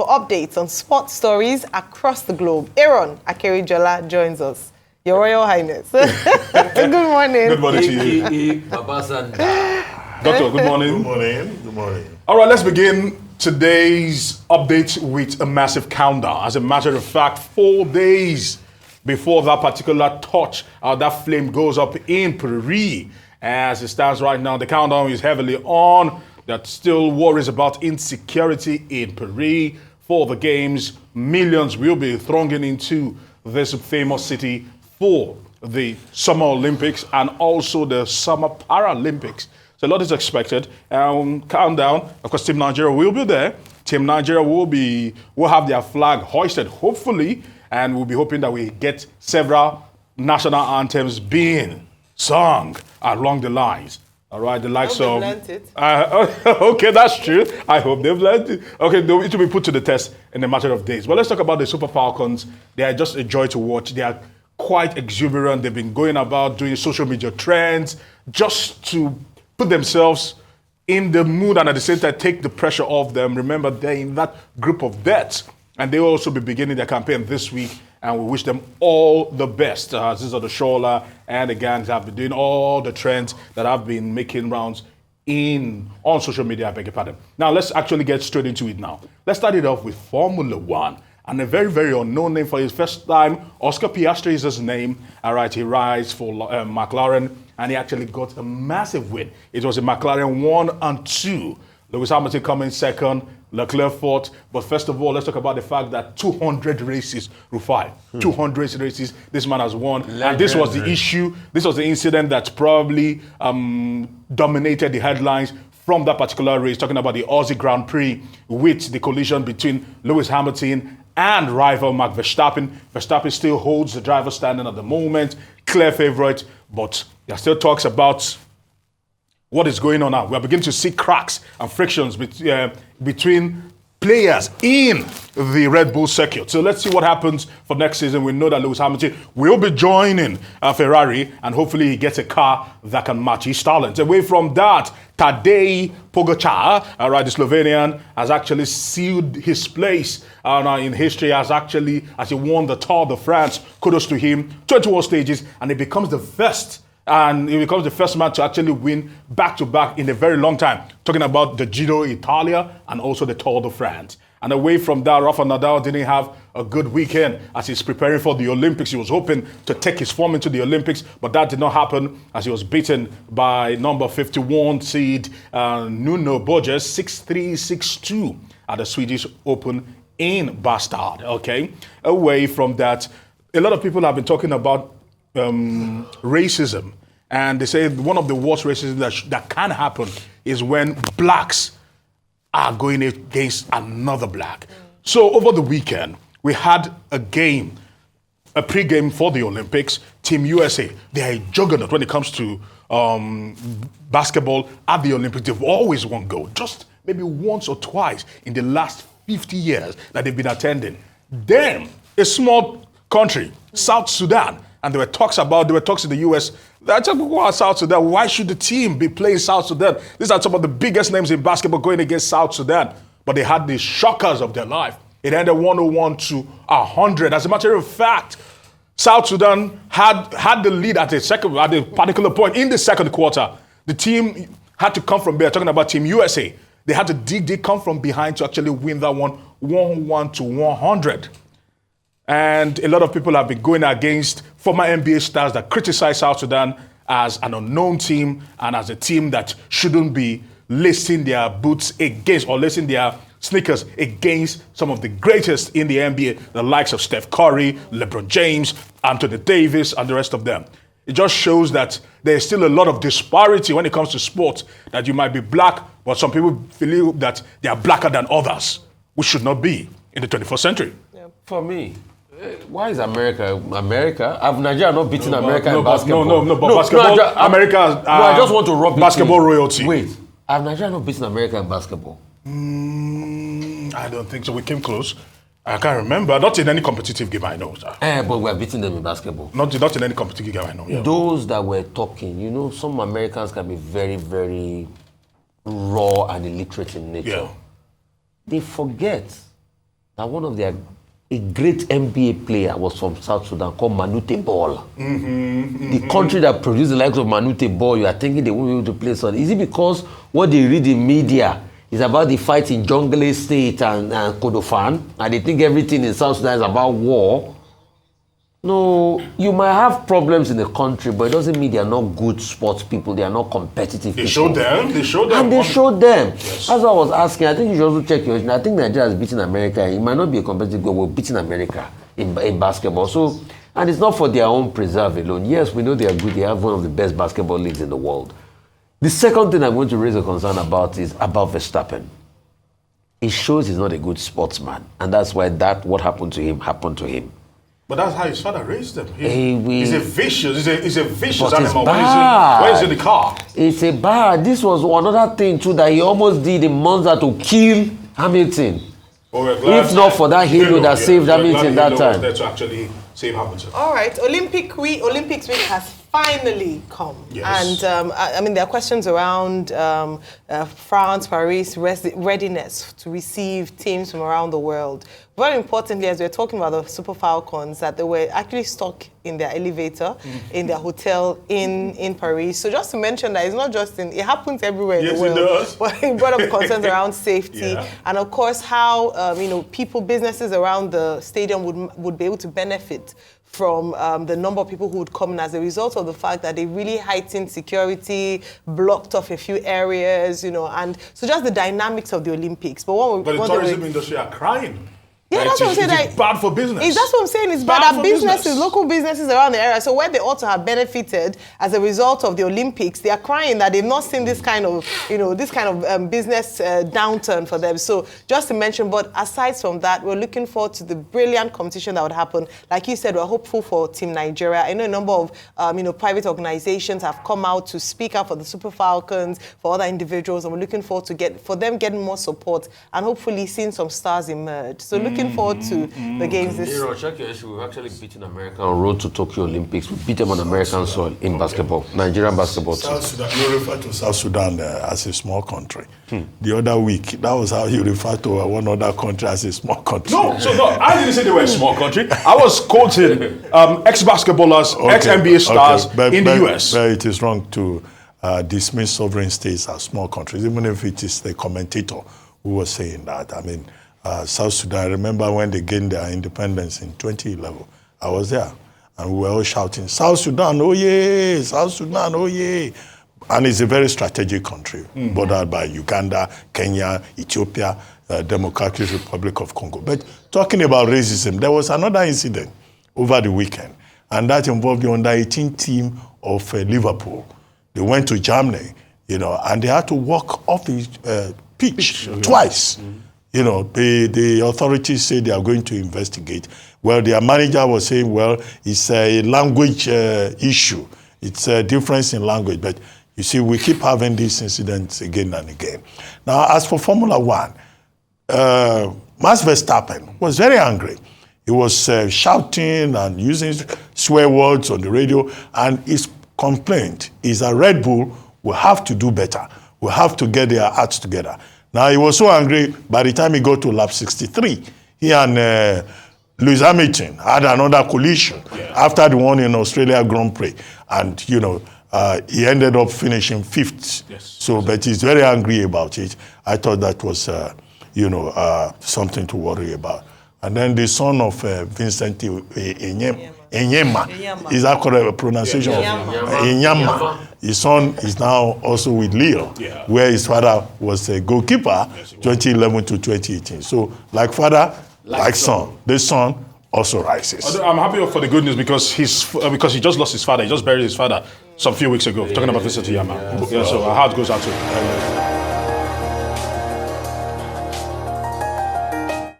for updates on sports stories across the globe. Aaron Akerijola joins us. Your Royal Highness. Good morning. Good morning to you. Doctor, good morning. Good morning. Good morning. All right, let's begin today's update with a massive countdown. As a matter of fact, 4 days before that particular touch, that flame goes up in Paris. As it stands right now, the countdown is heavily on. There are still worries about insecurity in Paris for the games. Millions will be thronging into this famous city for the Summer Olympics and also the Summer Paralympics. So a lot is expected. Countdown, of course, Team Nigeria will be there. Team Nigeria will have their flag hoisted, hopefully, and we'll be hoping that we get several national anthems being sung along the lines. All right, the likes of... learned it. Okay, that's true. I hope they've learned it. Okay, it will be put to the test in a matter of days. But let's talk about the Super Falcons. They are just a joy to watch. They are quite exuberant. They've been going about doing social media trends just to put themselves in the mood and at the same time take the pressure off them. Remember, they're in that group of deaths. And they will also be beginning their campaign this week. And we wish them all the best. This are the Shola and the gangs have been doing all the trends that have been making rounds on social media, I beg your pardon. Now, let's actually get straight into it now. Let's start it off with Formula One. And a very, very unknown name for his first time. Oscar Piastri is his name. All right, he rides for McLaren. And he actually got a massive win. It was a McLaren 1 and 2. Lewis Hamilton coming second, Leclerc fourth. But first of all, let's talk about the fact that 200 races, Rufai, 200 races, this man has won. And this was the issue, this was the incident that probably dominated the headlines from that particular race, talking about the Aussie Grand Prix with the collision between Lewis Hamilton and rival Max Verstappen. Verstappen still holds the driver's standing at the moment, clear favorite, but there are still talks about what is going on now. We are beginning to see cracks and frictions between players in the Red Bull circuit. So let's see what happens for next season. We know that Lewis Hamilton will be joining Ferrari, and hopefully he gets a car that can match his talent. Away from that, Tadej Pogačar, the Slovenian, has actually sealed his place in history as he won the Tour de France. Kudos to him. 21 stages, and he becomes the first. And he becomes the first man to actually win back-to-back in a very long time. Talking about the Giro Italia and also the Tour de France. And away from that, Rafa Nadal didn't have a good weekend as he's preparing for the Olympics. He was hoping to take his form into the Olympics, but that did not happen as he was beaten by number 51 seed Nuno Borges 6-3, 6-2 at the Swedish Open in Bastad. Okay, away from that, a lot of people have been talking about racism, and they say one of the worst racism that can happen is when blacks are going against another black. So over the weekend, we had a pre-game for the Olympics. Team USA, they are a juggernaut when it comes to basketball at the Olympics. They've always won gold, just maybe once or twice in the last 50 years that they've been attending. Then, a small country, South Sudan, and there were talks in the US. They're talking about South Sudan. Why should the team be playing South Sudan? These are some of the biggest names in basketball going against South Sudan. But they had the shockers of their life. It ended 101 to 100. As a matter of fact, South Sudan had the lead at a particular point in the second quarter. The team had to come from there. Talking about Team USA, they had to come from behind to actually win that one, 101 to 100. And a lot of people have been going against former NBA stars that criticize South Sudan as an unknown team and as a team that shouldn't be lacing their boots against or lacing their sneakers against some of the greatest in the NBA, the likes of Steph Curry, LeBron James, Anthony Davis, and the rest of them. It just shows that there's still a lot of disparity when it comes to sports, that you might be black, but some people feel that they are blacker than others, which should not be in the 21st century. Yeah. For me, why is America? Have Nigeria not beaten America in basketball? No, basketball, America. I just want to rub basketball royalty. Wait, have Nigeria not beaten America in basketball? I don't think so. We came close. I can't remember. Not in any competitive game I know, sir. But we're beating them in basketball. Not in any competitive game I know. Yeah. Those that were talking, some Americans can be very, very raw and illiterate in nature. Yeah. They forget that one of their a great NBA player was from South Sudan called Manute Ball. The country that produced the likes of Manute Ball, you are thinking they won't be able to play son. Is it because what they read in media is about the fight in Jonglei State and Kordofan, and they think everything in South Sudan is about war? No, you might have problems in the country, but it doesn't mean they are not good sports people. They are not competitive people. They showed them. And they showed them. Yes. That's what I was asking. I think you should also check your... I think Nigeria has beaten America. It might not be a competitive goal. We're beating America in basketball. So, and it's not for their own preserve alone. Yes, we know they are good. They have one of the best basketball leagues in the world. The second thing I'm going to raise a concern about is about Verstappen. It shows he's not a good sportsman. And that's why what happened to him. But that's how his father raised him. He's a vicious animal when he's in the car. It's a bad. This was another thing too that he almost did in Monza to kill Hamilton. If not for that halo that saved Hamilton that time. There to actually save Hamilton. All right, Olympics week has finally come. Yes. And I mean, there are questions around France, Paris, readiness to receive teams from around the world. Very importantly, as we're talking about the Super Falcons, that they were actually stuck in their elevator, in their hotel in Paris. So just to mention that it's not just it happens everywhere in the world. Yes, it does. But it brought up concerns around safety. And of course, how, businesses around the stadium would be able to benefit from the number of people who would come in as a result of the fact that they really heightened security, blocked off a few areas, and so just the dynamics of the Olympics. But the tourism industry are crying. Yeah, that's what I'm saying. It's bad for business. That's what I'm saying. It's bad businesses, local businesses around the area. So where they ought to have benefited as a result of the Olympics, they are crying that they've not seen this kind of, business downturn for them. So just to mention, but aside from that, we're looking forward to the brilliant competition that would happen. Like you said, we're hopeful for Team Nigeria. I know a number of, private organizations have come out to speak out for the Super Falcons, for other individuals, and we're looking forward to getting more support and hopefully seeing some stars emerge. So looking forward to the games this year. Check your issue. We've actually beaten America on road to Tokyo Olympics. We beat them on American soil in basketball, Nigerian basketball. South Sudan, you refer to South Sudan as a small country. The other week, that was how you refer to one other country as a small country. No, I didn't say they were a small country. I was quoting ex-basketballers, ex-NBA stars in the US. But it is wrong to dismiss sovereign states as small countries, even if it is the commentator who was saying that. I mean, South Sudan, I remember when they gained their independence in 2011. I was there, and we were all shouting, South Sudan, oh yeah, South Sudan, oh yeah. And it's a very strategic country, bordered by Uganda, Kenya, Ethiopia, Democratic Republic of Congo. But talking about racism, there was another incident over the weekend, and that involved the under-18 team of Liverpool. They went to Germany, and they had to walk off the pitch twice. The authorities say they are going to investigate. Well, their manager was saying, well, it's a language issue. It's a difference in language. But you see, we keep having these incidents again and again. Now, as for Formula One, Max Verstappen was very angry. He was shouting and using swear words on the radio. And his complaint is that Red Bull will have to do better. Will have to get their acts together. Now, he was so angry, by the time he got to lap 63, he and Lewis Hamilton had another collision after the one in Australia Grand Prix. And, he ended up finishing 5th. Yes. So, but he's very angry about it. I thought that was, something to worry about. And then the son of Vincent Enyema, is that correct pronunciation? Enyema. His son is now also with Lille, where his father was a goalkeeper, 2011 to 2018. So, like father, like son. The son also rises. I'm happy for the good news because he just lost his father. He just buried his father some few weeks ago. Talking about Vincent Enyema. So our heart goes out to him.